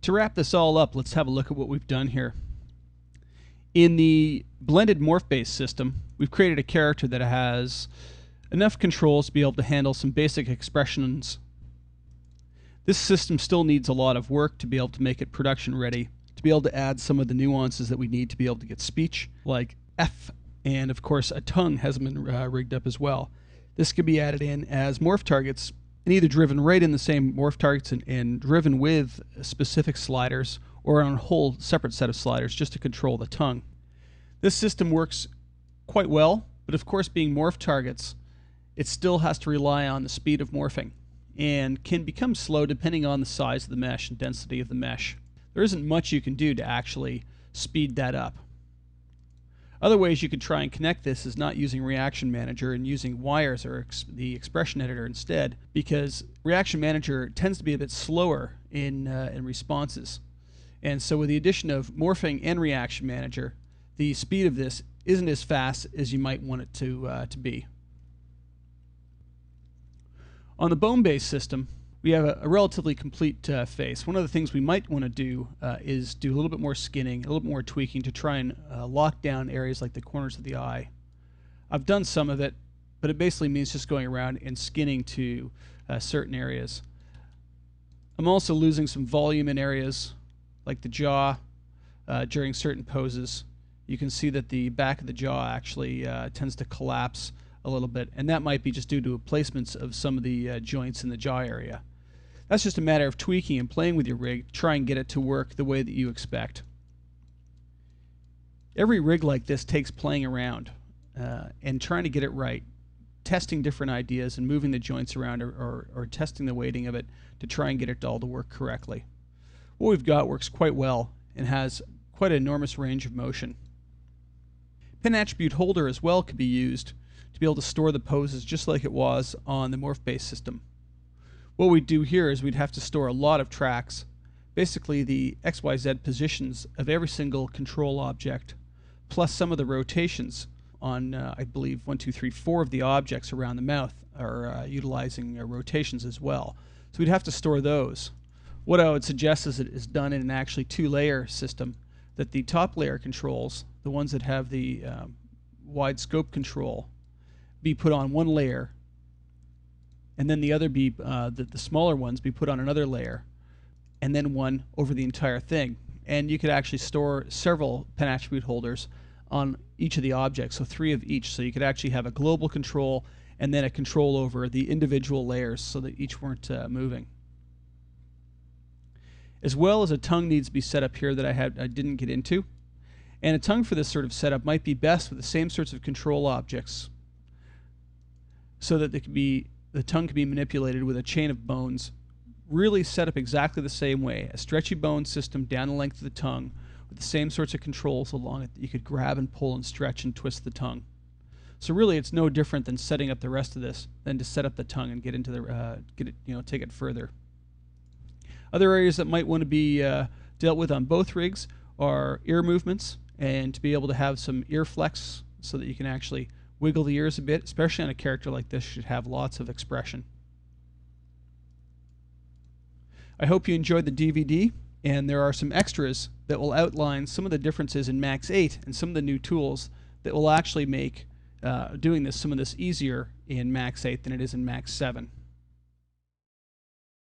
To wrap this all up, let's have a look at what we've done here. In the blended morph-based system, we've created a character that has enough controls to be able to handle some basic expressions. This system still needs a lot of work to be able to make it production ready, to be able to add some of the nuances that we need to be able to get speech, like F, and of course a tongue hasn't been rigged up as well. This can be added in as morph targets and either driven right in the same morph targets and driven with specific sliders, or on a whole separate set of sliders just to control the tongue. This system works quite well, but of course being morph targets, it still has to rely on the speed of morphing and can become slow depending on the size of the mesh and density of the mesh. There isn't much you can do to actually speed that up. Other ways you could try and connect this is not using Reaction Manager and using wires or the expression editor instead, because Reaction Manager tends to be a bit slower in responses. And so with the addition of morphing and Reaction Manager, the speed of this isn't as fast as you might want it to be. On the bone-based system, we have a relatively complete face. One of the things we might want to do is do a little bit more skinning, a little bit more tweaking to try and lock down areas like the corners of the eye. I've done some of it, but it basically means just going around and skinning to certain areas. I'm also losing some volume in areas like the jaw during certain poses. You can see that the back of the jaw actually tends to collapse a little bit, and that might be just due to placements of some of the joints in the jaw area. That's just a matter of tweaking and playing with your rig to try and get it to work the way that you expect. Every rig like this takes playing around and trying to get it right, testing different ideas and moving the joints around, or testing the weighting of it to try and get it all to work correctly. What we've got works quite well and has quite an enormous range of motion. Pin attribute holder as well could be used to be able to store the poses just like it was on the morph-based system. What we'd do here is we'd have to store a lot of tracks, basically the XYZ positions of every single control object, plus some of the rotations on, I believe, 1, 2, 3, 4 of the objects around the mouth are utilizing rotations as well. So we'd have to store those. What I would suggest is it is done in an actually 2-layer system, that the top layer controls, the ones that have the wide scope control, be put on one layer, and then the other be the smaller ones be put on another layer, and then one over the entire thing. And you could actually store several pin attribute holders on each of the objects, so 3 of each. So you could actually have a global control and then a control over the individual layers so that each weren't moving. As well as a tongue needs to be set up here that I didn't get into. And a tongue for this sort of setup might be best with the same sorts of control objects, so that the tongue can be manipulated with a chain of bones, really set up exactly the same way. A stretchy bone system down the length of the tongue with the same sorts of controls along it that you could grab and pull and stretch and twist the tongue. So really it's no different than setting up the rest of this than to set up the tongue and get into the take it further. Other areas that might want to be dealt with on both rigs are ear movements, and to be able to have some ear flex so that you can actually wiggle the ears a bit, especially on a character like this, should have lots of expression. I hope you enjoyed the DVD, and there are some extras that will outline some of the differences in Max 8 and some of the new tools that will actually make doing some of this easier in Max 8 than it is in Max 7.